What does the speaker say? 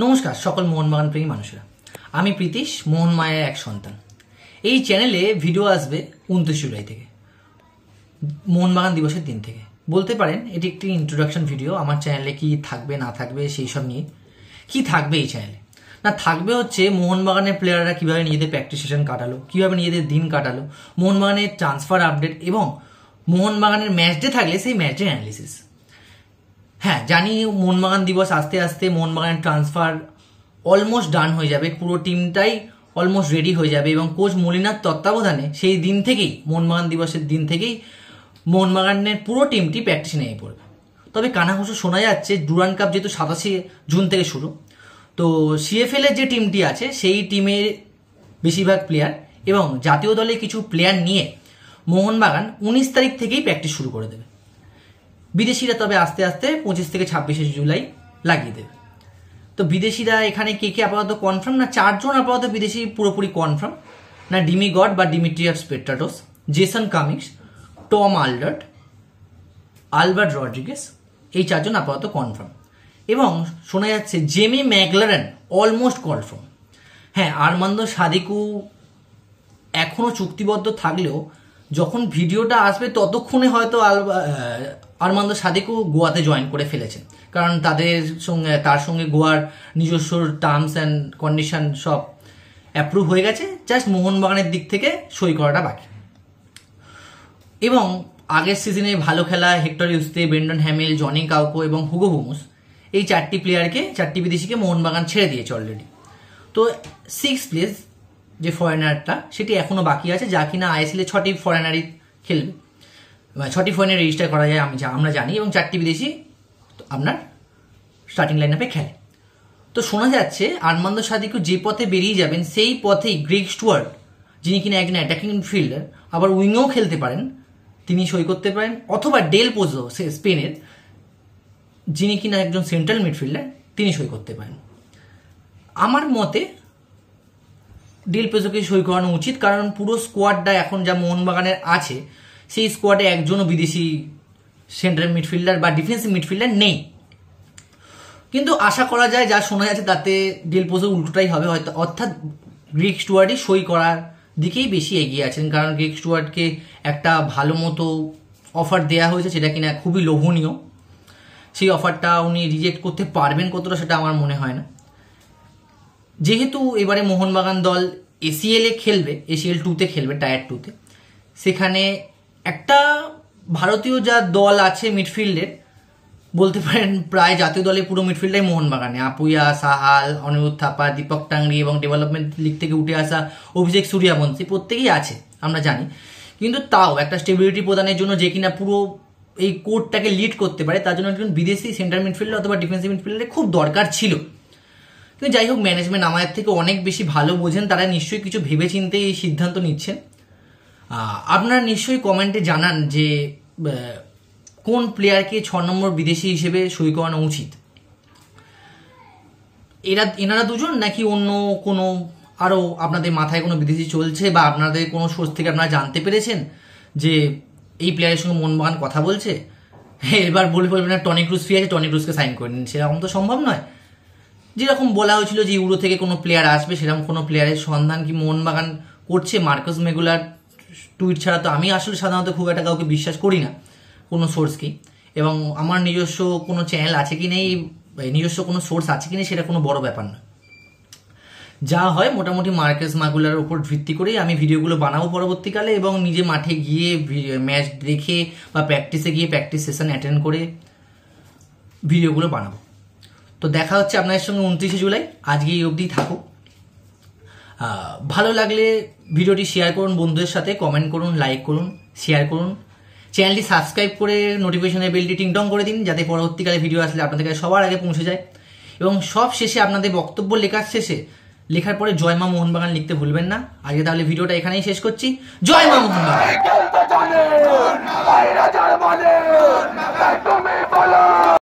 নমস্কার সকল মোহনবাগান প্রেমী মানুষেরা। আমি প্রীতিশ, মোহনমায়ের এক সন্তান। এই চ্যানেলে ভিডিও আসবে 29 জুলাই থেকে, মোহনবাগান দিবসের দিন থেকে। বলতে পারেন এটি একটি ইন্ট্রোডাকশন ভিডিও। আমার চ্যানেলে কি থাকবে না থাকবে সেই সব নিয়ে। কি থাকবে এই চ্যানেলে? না, থাকবে হচ্ছে মোহনবাগানের প্লেয়াররা কীভাবে নিজেদের প্র্যাকটিস সেশন কাটালো, কীভাবে নিজেদের দিন কাটালো, মোহনবাগানের ট্রান্সফার আপডেট এবং মোহনবাগানের ম্যাচ ডে থাকলে সেই ম্যাচের অ্যানালিসিস। হ্যাঁ, জানি মোহনবাগান দিবস আস্তে আস্তে মোহনবাগানের ট্রান্সফার অলমোস্ট ডান হয়ে যাবে, পুরো টিমটাই অলমোস্ট রেডি হয়ে যাবে এবং কোচ মলিনার তত্ত্বাবধানে সেই দিন থেকেই, মোহনবাগান দিবসের দিন থেকেই মোহনবাগানের পুরো টিমটি প্র্যাকটিসে নেমে পড়বে। তবে কানাঘুষো শোনা যাচ্ছে ডুরান্ড কাপ যেহেতু 27 জুন থেকে শুরু, তো সিএফএল এর যে টিমটি আছে সেই টিমের বেশিরভাগ প্লেয়ার এবং জাতীয় দলে কিছু প্লেয়ার নিয়ে মোহনবাগান 19 তারিখ থেকেই প্র্যাকটিস শুরু করে দেবে। বিদেশিরা তবে আস্তে আস্তে 25 থেকে 26 জুলাই লাগিয়ে দেবে। তো বিদেশিরা এখানে কে কে আপাতত কনফার্ম? না, 4 জন আপাতত বিদেশি পুরোপুরি কনফার্ম। না, ডিমি গড বা Dimitrios Petratos, Jason Cummings, Tom Aldred, Albert Rodriguez, এই 4 জন আপাতত কনফার্ম। এবং শোনা যাচ্ছে জেমি ম্যাকলারেন অলমোস্ট কনফার্ম। হ্যাঁ, আরমান্দো সাদিকু এখনো চুক্তিবদ্ধ থাকলেও যখন ভিডিওটা আসবে ততক্ষণে হয়তো আরমান্দো সাদিকু গোয়াতে জয়েন করে ফেলেছেন, কারণ তার সঙ্গে গোয়ার নিজস্ব টার্মস অ্যান্ড কন্ডিশন সব অ্যাপ্রুভ হয়ে গেছে, জাস্ট মোহনবাগানের দিক থেকে সই করাটা বাকি। এবং আগের সিজনে ভালো খেলা Hector Yuste, Brendan Hamill, Joni Kauko এবং হুগো হুমুস, এই 4টি বিদেশিকে মোহনবাগান ছেড়ে দিয়েছে অলরেডি। তো 6 প্লেস যে ফরেনারটা সেটি এখনো বাকি আছে, যা কিনা আইএসএল এ 6টি ফরেনারই খেলবে, 6টি ফরেনার রেজিস্টার করা যায় আমরা জানি, এবং 4টি বিদেশি আপনার স্টার্টিং লাইন আপে খেলে। তো শোনা যাচ্ছে আরমান্দো সাদিকু যে পথে বেরিয়ে যাবেন সেই পথেই গ্রেগ স্টুয়ার্ট, যিনি কিনা একজন অ্যাটাকিং মিডফিল্ডার, আবার উইংও খেলতে পারেন, তিনি সই করতে পারেন, অথবা ডেল পোজো স্পেনের, যিনি কিনা একজন সেন্ট্রাল মিডফিল্ডার, তিনি সই করতে পারেন। আমার মতে ডেল পোজোকে সই করানো উচিত, কারণ পুরো স্কোয়াডটা এখন যা মোহনবাগানের আছে সেই স্কোয়াডে একজনও বিদেশি সেন্ট্রাল মিডফিল্ডার বা ডিফেন্সিভ মিডফিল্ডার নেই। কিন্তু আশা করা যায়, যা শোনা যাচ্ছে তাতে ডেল পোজো উল্টোটাই হবে হয়তো, অর্থাৎ গ্রেগ স্টুয়ার্টই সই করার দিকেই বেশি এগিয়ে আছেন, কারণ গ্রেগ স্টুয়ার্টকে একটা ভালো মতো অফার দেওয়া হয়েছে, সেটা কিনা খুবই লোভনীয়। সেই অফারটা উনি রিজেক্ট করতে পারবেন কতটা সেটা আমার মনে হয় না। যেহেতু এবারে মোহনবাগান দল এসিএল এ খেলবে, এসিএল 2-তে খেলবে, টায়ার 2-তে, সেখানে একটা ভারতীয় যা দল আছে মিডফিল্ডের, বলতে পারেন প্রায় জাতীয় দলে পুরো মিডফিল্ডাই মোহনবাগানে, আপুইয়া, সাহাল, অনিরুদ্ধ থাপা, দীপক টাংরি এবং ডেভেলপমেন্ট লিগ থেকে উঠে আসা অভিষেক সূর্যবংশী প্রত্যেকেই আছে আমরা জানি। কিন্তু তাও একটা স্টেবিলিটি প্রদানের জন্য যে কিনা পুরো এই কোর্টটাকে লিড করতে পারে, তার জন্য একজন বিদেশি সেন্টার মিডফিল্ডার অথবা ডিফেন্সিভ মিডফিল্ডারের খুব দরকার ছিল। কিন্তু যাই হোক, ম্যানেজমেন্ট আমাদের থেকে অনেক বেশি ভালো বোঝেন, তারা নিশ্চয়ই কিছু ভেবেচিন্তে এই সিদ্ধান্ত নিচ্ছেন। আপনারা নিশ্চয়ই কমেন্টে জানান যে কোন প্লেয়ারকে 6 নম্বর বিদেশি হিসেবে সই করানো উচিত। এনারা দুজন নাকি অন্য কোনো আরও আপনাদের মাথায় কোনো বিদেশি চলছে, বা আপনাদের কোনো সোর্স থেকে আপনারা জানতে পেরেছেন যে এই প্লেয়ারের সঙ্গে মোহনবাগান কথা বলছে, এবার বলবেন না টনি ক্রুজ ফ্রি আছে, টনি ক্রুজকে সাইন করে নিন, সেরকম তো সম্ভব নয়। যেরকম বলা হয়েছিল যে ইউরো থেকে কোনো প্লেয়ার আসবে, সেরকম কোনো প্লেয়ারের সন্ধান কি মোহনবাগান করছে? মার্কাস মেগুলার টুইট ছাড়া তো আমি আসলে সাধারণত খুব একটা কাউকে বিশ্বাস করি না, কোনো সোর্সকেই। এবং আমার নিজস্ব কোনো চ্যানেল আছে কি নেই, নিজস্ব কোনো সোর্স আছে কি নেই, সেটা কোনো বড় ব্যাপার না। যা হয় মোটামুটি মার্কাস মেগুলার উপর ভিত্তি করেই আমি ভিডিওগুলো বানাবো পরবর্তীকালে, এবং নিজে মাঠে গিয়ে ম্যাচ দেখে বা প্র্যাকটিসে গিয়ে প্র্যাকটিস সেশন অ্যাটেন্ড করে ভিডিওগুলো বানাবো। তো দেখা হচ্ছে আপনাদের সঙ্গে 29 জুলাই। আজকে এই অবধি থাকুক। ভালো লাগলে ভিডিওটি শেয়ার করুন বন্ধুদের সাথে, কমেন্ট করুন, লাইক করুন, শেয়ার করুন, চ্যানেলটি সাবস্ক্রাইব করে নোটিফিকেশনের বেলটি টিংটং করে দিন, যাতে পরবর্তীকালে ভিডিও আসলে আপনাদের কাছে সবার আগে পৌঁছে যায়। এবং সব শেষে আপনাদের বক্তব্য লেখার পরে জয় মা মোহনবাগান লিখতে ভুলবেন না। আজকে তাহলে ভিডিওটা এখানেই শেষ করছি। জয় মা মোহনবাগান।